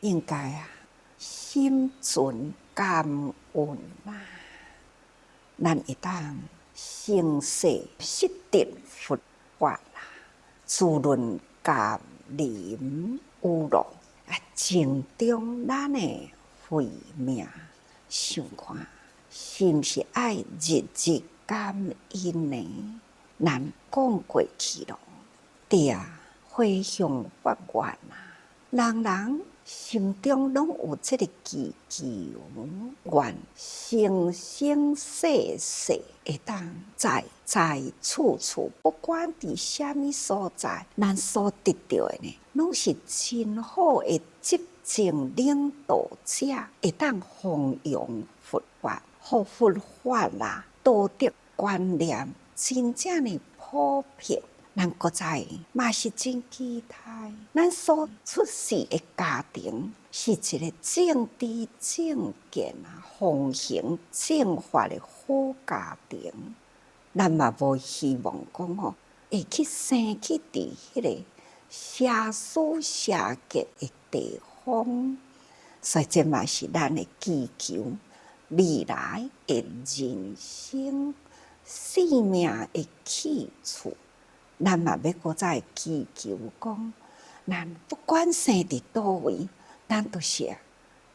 应该心存感恩啦。咱会当承受失定佛法啦，滋润甘霖有路净中咱的慧命。想看，是毋是爱日日感恩呢？咱讲过去咯，对回向发愿人人心中拢有这个祈求愿，生生世世会当在处处，不管伫什么所在，咱所得到的呢，拢是真好的寂静领导者，会当弘扬佛法，互佛法道德观念真正的普遍。咱国在嘛是真期待，咱所出世的家庭是一个正知正见奉行正法的好家庭。咱嘛无希望讲会去生去伫迄个社死社结的地方，所以这嘛是咱的祈求未来的人生生命的去处。咱嘛要搁再祈求讲，咱不管生伫倒位，咱都是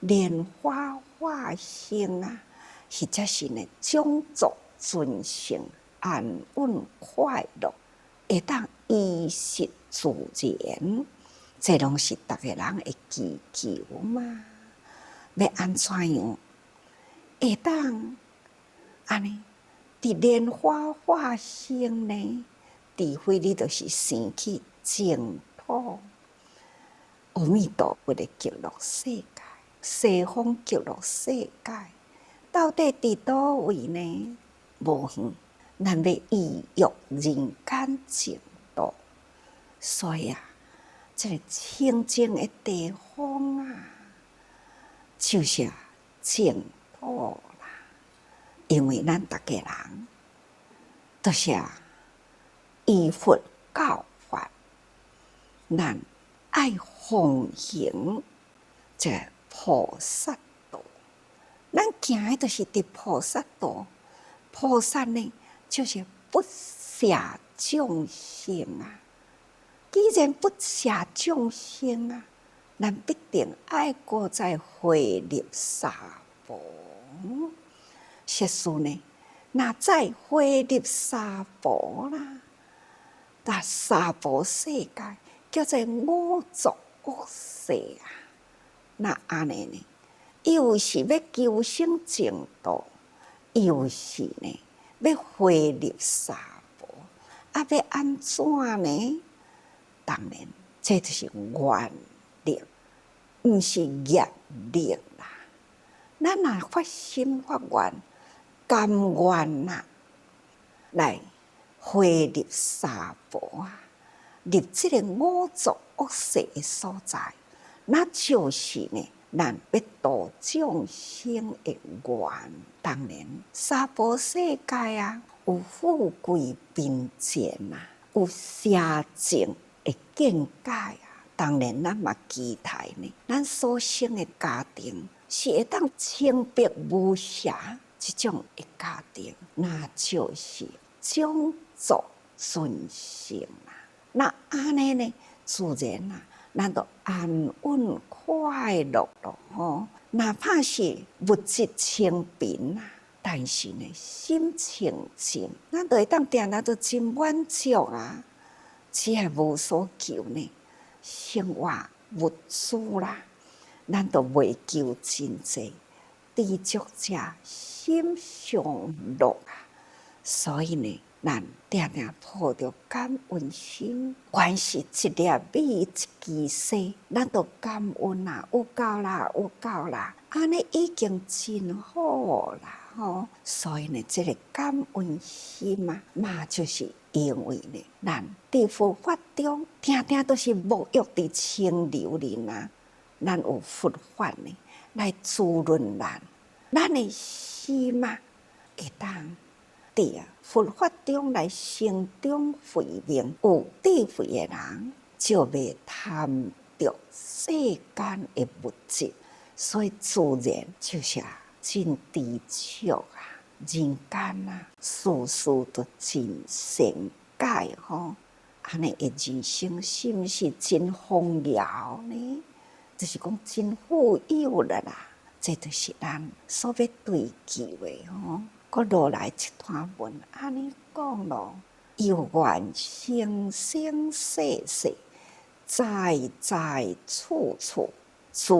莲花化身或者是呢种族尊胜、安稳、快乐，会当衣食自然，这拢是逐个人的祈求嘛。要安怎样会当安尼伫莲花化身呢？除非你就是生去净土，阿弥陀佛的极乐世界，西方极乐世界，到底伫倒位呢？无远，咱要意欲人间净土，所以这个清净的地方就是净土啦。因为咱逐个人都是依佛教法，咱爱奉行这菩萨道。咱行的就是伫菩萨道，菩萨呢就是不舍众生既然不舍众生咱必定爱搁再回入娑婆。实事呢，若再回入娑婆啦。但娑婆世界叫做五浊恶世那安尼呢？又是要求生净土，又是呢要回入娑婆，要安怎呢？当然，这就是愿力，毋是业力啦。咱若发心发愿，甘愿来回入娑婆入这个五浊恶世的所在，那就是呢，咱要度众生的愿。当然，娑婆世界有富贵贫贱有邪正的见解当然，咱嘛期待呢，咱所生的家庭是会当清白无瑕这种的家庭，那就是种族尊胜那安尼呢，自然咱就安稳快乐咯哪怕是物质清贫但是呢，心清净，咱就会当定定都真满足只系无所求呢，生活物资啦，咱就袂求真济，知足者心常乐所以呢，咱定定抱着感恩心，原是一粒米一支秸，咱就感恩有够啦，有够啦，安尼已经真好啦所以呢，这个感恩心嘛就是因为呢，咱伫佛法中定定都是沐浴伫清流里咱有佛法呢来滋润咱的心会当伫佛法中来成长慧命，有智慧的人就袂贪着世间的物质，所以自然就是真知足啊，人间啊，事事都真善解吼。安尼的人生是毋是真丰饶呢？就是讲真富有了啦，这就是咱所要追求的吼。搁落来一段文安尼讲咯，有缘生生世世，在在处处，自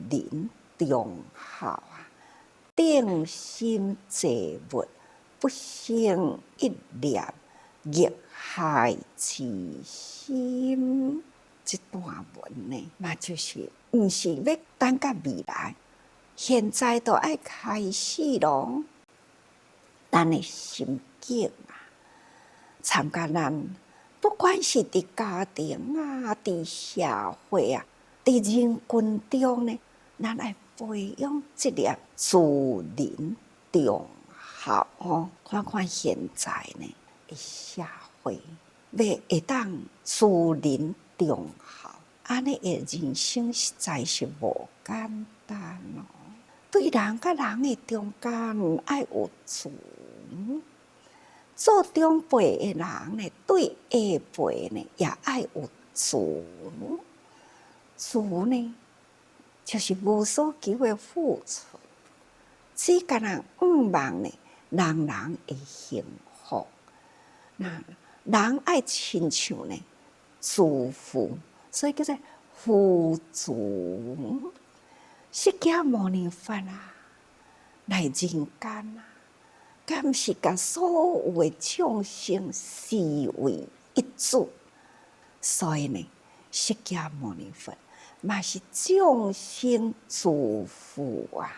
人中孝啊。定心济物，不生一念，逆害其心。这段文呢，那就是毋是要等到未来，现在都要开始咯。咱的心境啊，参加咱不管是伫家庭啊、伫社会啊、伫人群中呢，咱要培养这粒自人中孝哦。看看现在呢，社会要会当自人中孝，安尼的人生实在是无简单哦。对人甲人的中间要有慈，做长辈的人呢，对下辈呢也要有慈。慈呢，就是无所求的付出，只敢人毋望呢，人人会幸福。那人爱亲像呢，慈父，所以叫做父慈。释迦牟尼佛啊，来人间啊，敢是甲所有的众生视为一主，所以呢，释迦牟尼佛嘛是众生之父啊。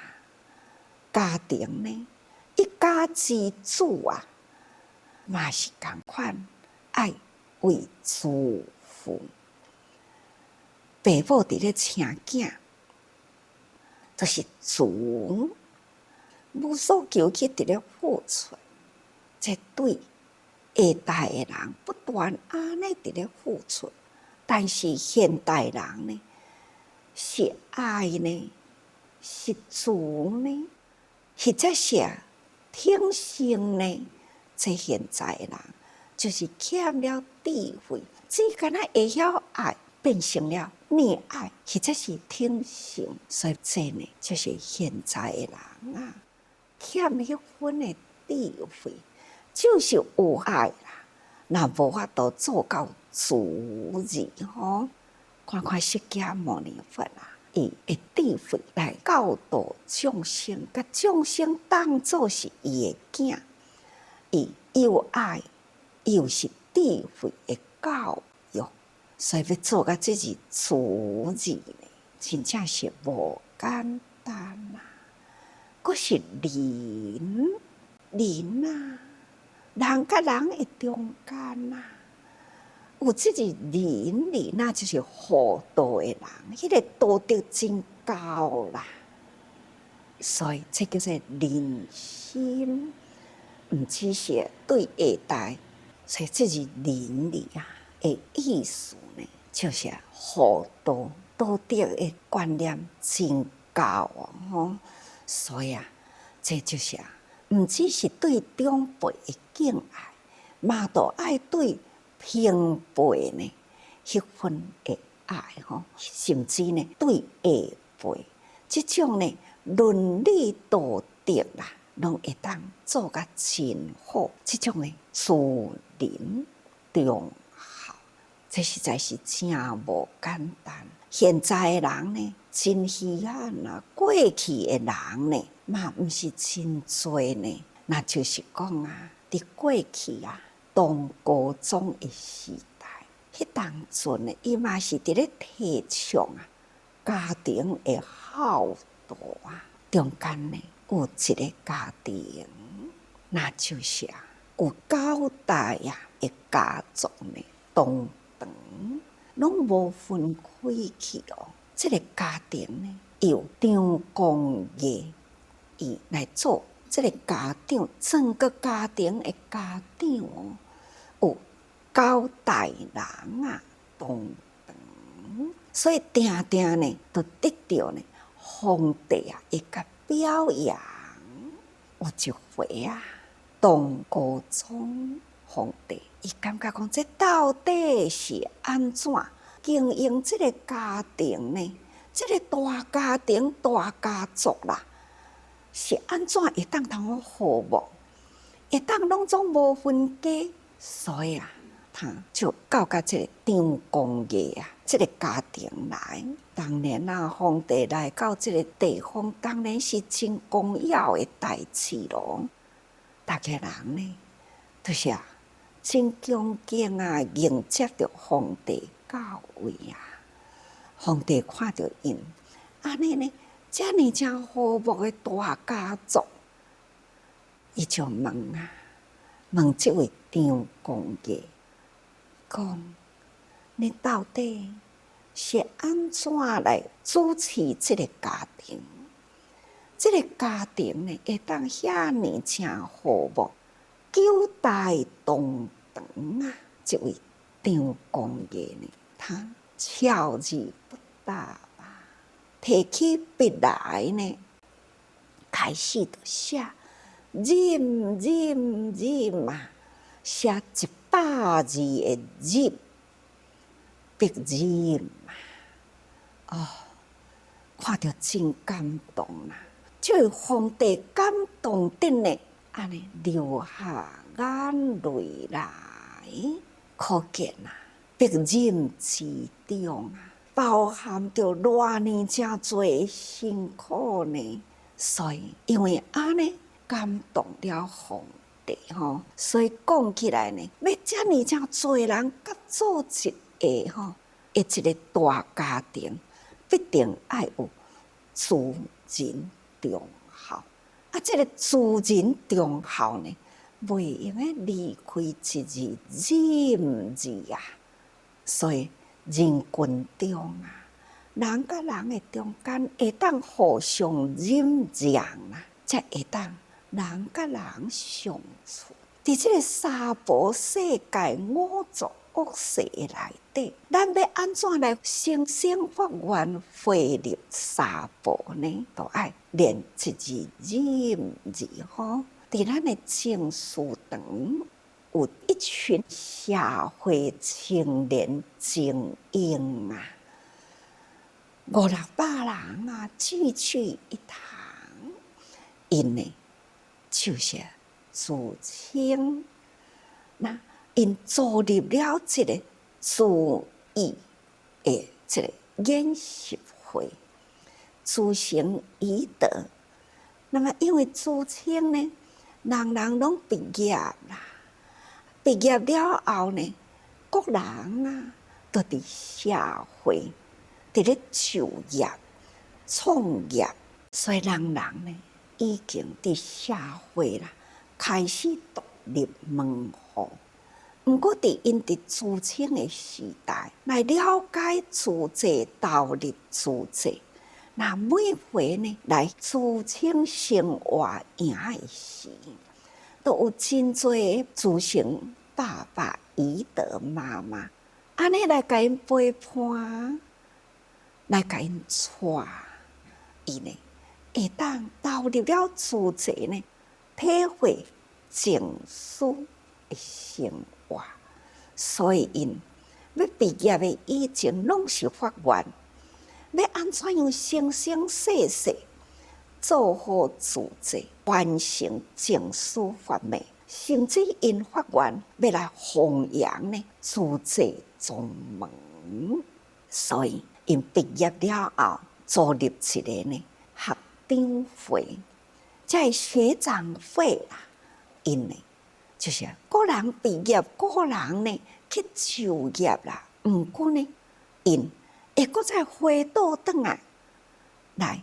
家庭呢，一家之主啊，嘛是同款爱为慈父。爸母伫咧请囝，就是慈，无所求去伫咧付出。这对下代的人不断安尼伫咧付出，但是现代人呢，是爱呢，是慈呢，或者是挺性呢？这现在的人就是欠了智慧，只敢若会晓爱，变成了溺爱，或者是挺性。所以这呢，就是现在的人啊，欠迄份的智慧，就是有爱啦，那无法度做到慈字吼。看看释迦牟尼佛啊，伊的智慧来教导众生，甲众生当作是伊的囝，伊又爱又是智慧的教育，所以要做到这是慈字呢，真正是无简单啊。佫是人啊，人甲人的中间啊，有这是人啊，就是厚道的人，迄个道德真高啦。所以这叫做人心，毋只是对下代，所以这是人啊的意思呢，就是厚道道德的观念真高哦。所以这就是毋只是对长辈的敬爱，嘛都爱对平辈呢迄份的爱吼，甚至呢对下辈，这种呢伦理道德啦，拢会当做甲真好。这种呢自人中孝，这实在是真无简单。现在的人呢，真稀罕啊！过去的人呢，嘛毋是真多呢。那就是讲啊，伫过去啊，当高宗的时代，迄当阵呢，伊嘛是伫咧提倡啊，家庭的孝道啊。中间呢，有一个家庭，那就是有9代的家族呢，同堂。拢无分开去哦。这个家庭呢，由张公爷伊来做这个家长，整个家庭的家长哦，有9代人啊，同堂。所以定定呢，都得到呢皇帝啊一个表扬。有一回啊，唐高宗皇帝，伊感觉讲，这到底是安怎经营这个家庭呢？这个大家庭、大家族啦，是安怎会当通好无？会当拢总无分家，所以啊，他就交到这个张公爷啊，这个家庭来。当然啊，皇帝来到这个地方，当然是真光耀的代志咯。大家人呢，就是啊，真恭敬啊，迎接着皇帝到位啊。皇帝看到因，安尼呢，这么真和睦的大家族，伊就问啊，问这位张公爷，讲你到底是安怎来主持这个家庭？这个家庭呢，会当遐尼真和睦，9代同堂啊！这位张公爷呢，他巧字不达吧，提起笔来呢，开始就写，任啊，写100字的任，笔任啊！哦，看着真感动啦！这位皇帝感动得呢，安尼流下眼泪来，可见啊，笔任之中啊，包含着偌尼真侪辛苦呢。所以，因为安尼感动了皇帝吼，所以讲起来呢，要遮尼真侪人合作一下吼，一个大家庭，必定要有自人忠孝啊！这个自人忠孝呢，袂用离开一字忍字啊。所以人群中啊，人甲人的中间会当互相忍让啊，才会当人甲人相处。伫这个三宝世界五浊恶世内底，咱要安怎来生生发愿回入三宝呢？都爱练一字忍字吼。伫咱的情绪堂，有一群社会青年精英啊，500-600人啊，聚一堂，因呢就是自称，那因组立了这个自义的这个研习会，自成医德。那么因为自称呢，人人拢毕业啦，毕业了后呢，各人啊都伫社会伫咧就业、创业，所以人人呢已经伫社会啦开始独立门户。毋过伫因伫自称的时代，来了解自济、投入自济。那每回呢来自称生活营的时，都有真侪自称爸爸、姨德、妈妈，安尼来甲因陪伴，来甲因带，伊呢会当投入了自济呢，体会情书的生活。所以因要毕业的以前，拢是发愿，要安怎样生生世世做好自济，完成情书发明，甚至因发愿要来弘扬呢自济宗门。所以因毕业了后，组立一个呢学长会，这学长会啦，因呢就是个人毕业，个人呢去就业啦。毋过呢，因会搁再回倒转来带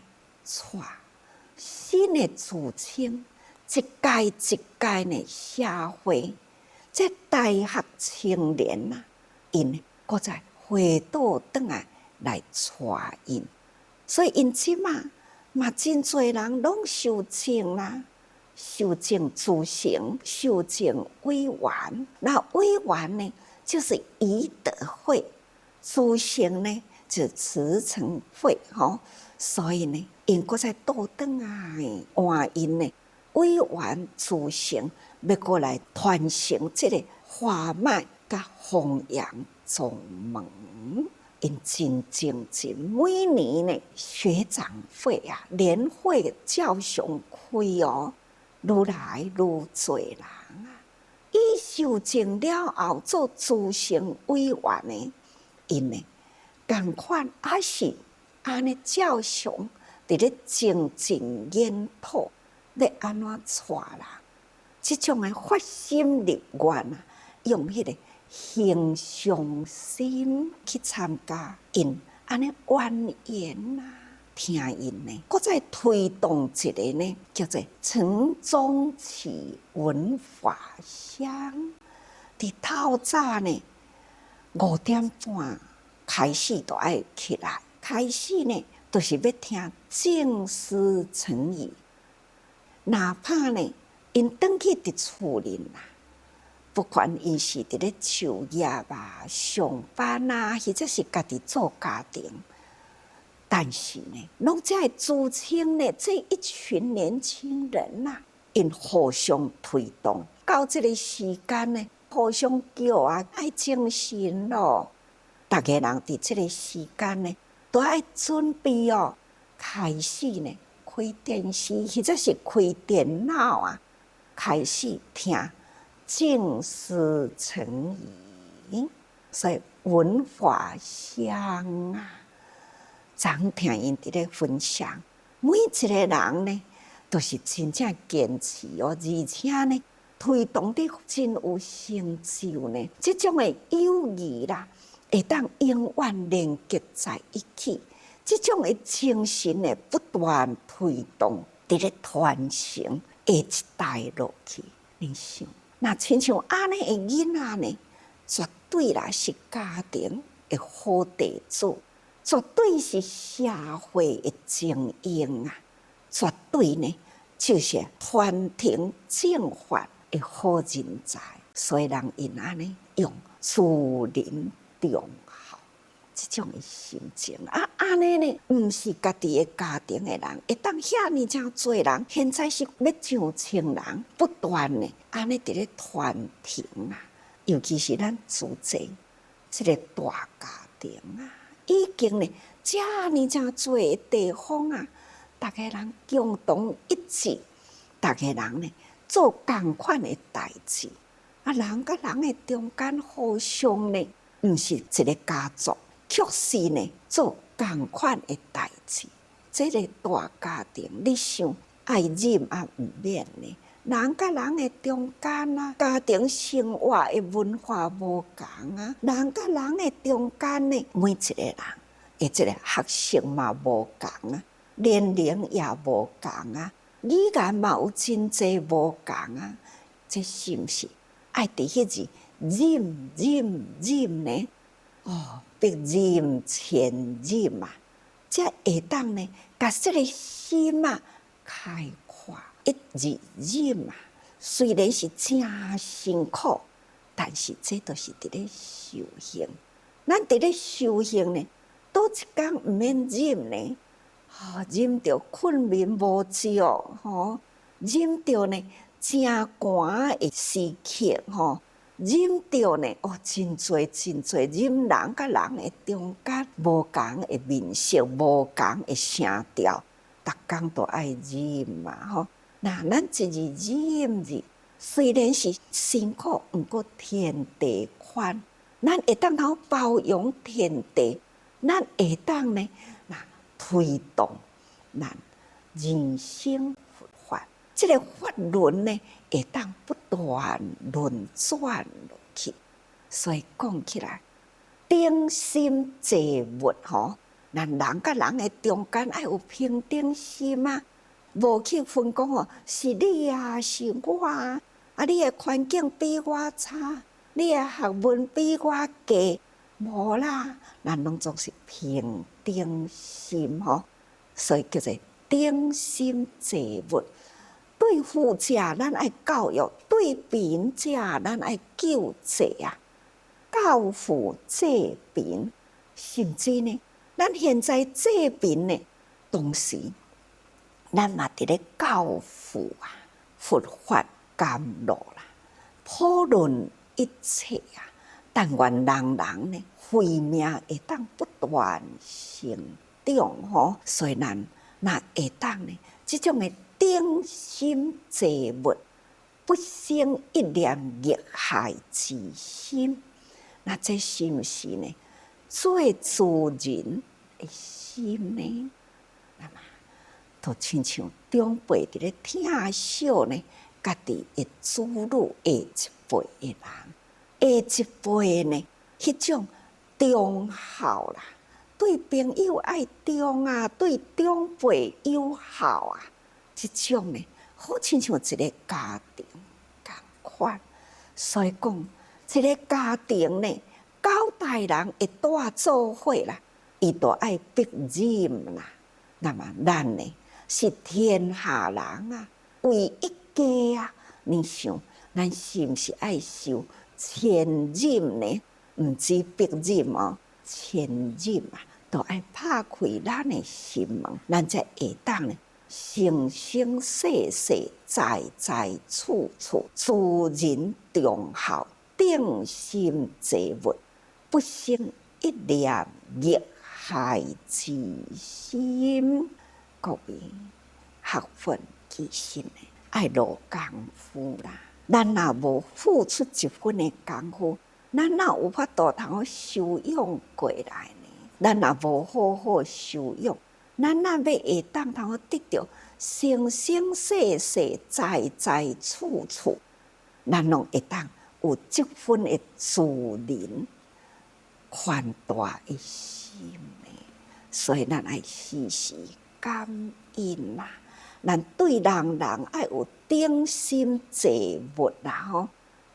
新的自称，一届一届呢社会，这大学青年啊，因搁再回倒转来带因，所以因即嘛真侪人拢受证啦。受证自成，受证委员。那委员呢，就是医德会；自成呢，就慈成慧所以呢，因搁再倒转来换因呢委婉自成，要过来传承这个花脉甲弘扬宗门。因真每年呢学长会年会照常开愈来愈多人以修正了后做自成委员的，因呢同款也是安尼照常伫咧精进研讨，要安怎带人？即种的发心立愿用迄个平常心去参加，因安尼愿言听因呢，搁再推动一个呢，叫做城中起文化乡。伫透早呢5点半开始就爱起来，开始呢就是要听正思成语，哪怕呢因转去伫厝里不管因是伫咧就业上班或者是家己做家庭，但是呢，拢才会组成呢这一群年轻人因互相推动，到这个时间呢，互相叫爱精神咯。大家人伫这个时间呢，都爱准备开始呢开电视或者是开电脑开始听正思成语，所以文化乡常听因伫咧分享，每一个人呢都是真正坚持而且呢推动得真有成就呢。这种的友谊会当永远连结在一起，这种的精神呢不断推动，伫咧传承下一代落去。你想？那亲像安尼的囡仔呢，绝对是家庭的好地主，绝对是社会的精英绝对呢就是传承正法的好人才。所以人因安尼用自人重好，这种的心情安尼呢，唔是家己的家庭的人，会当遐尼正多人，现在是要上千人，不断呢，安尼伫咧传承尤其是咱自济这个大家庭已经呢，遮尼正多的地方大家人共同一致，大家人呢做同款的代志人甲人的中间互相呢，唔是一个家族。确实呢，做同款的代志，这个大家庭，你想爱忍唔免呢？人甲人的中间家庭生活的文化无同人甲人的中间呢，每一个人的这个学识嘛无同年龄也无同语言嘛有真济无同这是不是爱伫迄字忍呢？必忍千忍才会当呢，把这个心开阔。一日忍虽然是真辛苦，但是这都是伫咧修行。咱伫咧修行呢，倒一天唔免忍呢？忍着困眠无着，忍着呢真寒的时刻，忍着呢，真多，忍人甲人的中间无同的面色，无同的声调，逐工都爱忍嘛，那咱一日忍日，虽然是辛苦，毋过天地宽，咱会当好包容天地，咱会当呢，推动咱人生佛法，这个法轮呢，会当不断轮转落去。所以讲起来，顶心济物咱人甲人的中间爱有平等心无去分讲是你是我你的环境比我差，你的学问比我低，无啦，咱拢总是平等心所以叫做顶心济物。对富者咱爱教育，对贫者咱爱救济教富济贫，甚至呢咱现在这边呢，同时咱嘛伫咧教父啊，佛法甘露啦，普论一切啊，但愿人人呢，慧命会当不断成长吼，所以咱若会当呢，即种的顶心济物，不生一念逆害之心，那这是毋是呢？最自然的心呢？那么，就亲像长辈伫咧听小呢，家己的子女下一辈的人，下一辈呢，迄种忠孝啦，对朋友爱忠啊，对长辈友好啊，即种呢，好亲像一个家庭共款。所以讲，一个家庭呢，九代人会带做伙啦，伊就爱必忍啦。那么咱呢，是天下人啊，为一家啊，你想，咱是毋是爱受千忍呢？毋止必忍哦，千忍啊，都爱拍开咱的心门，咱才会当呢，生生世世，在在处处，自人忠孝，顶心济物，不生一念逆害之心。各位学佛其实呢，爱落功夫啦。咱若无付出一分的功夫，咱哪有法度通修养过来呢？咱若无好好修养，咱哪要会当通得到生生世世，在在处处，咱拢会当有这份的自然宽大的心呢？所以咱爱时时感恩啦。咱对人人爱有顶心济物啦吼，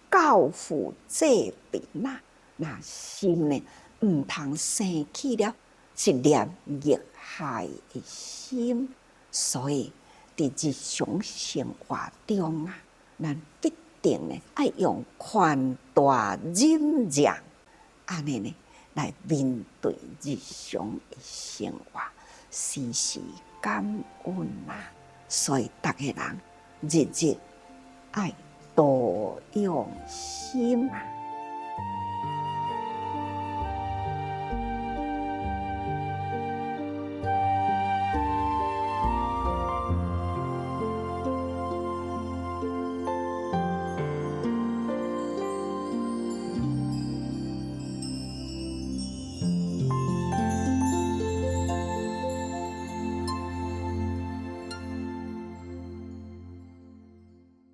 教父济贫啦，那心呢毋通生起了一念逆害的心。所以伫日常生活中啊，咱必定呢爱用宽大忍让，安尼呢来面对日常的生活，时时感恩啦。所以逐个人日日爱多用心啊。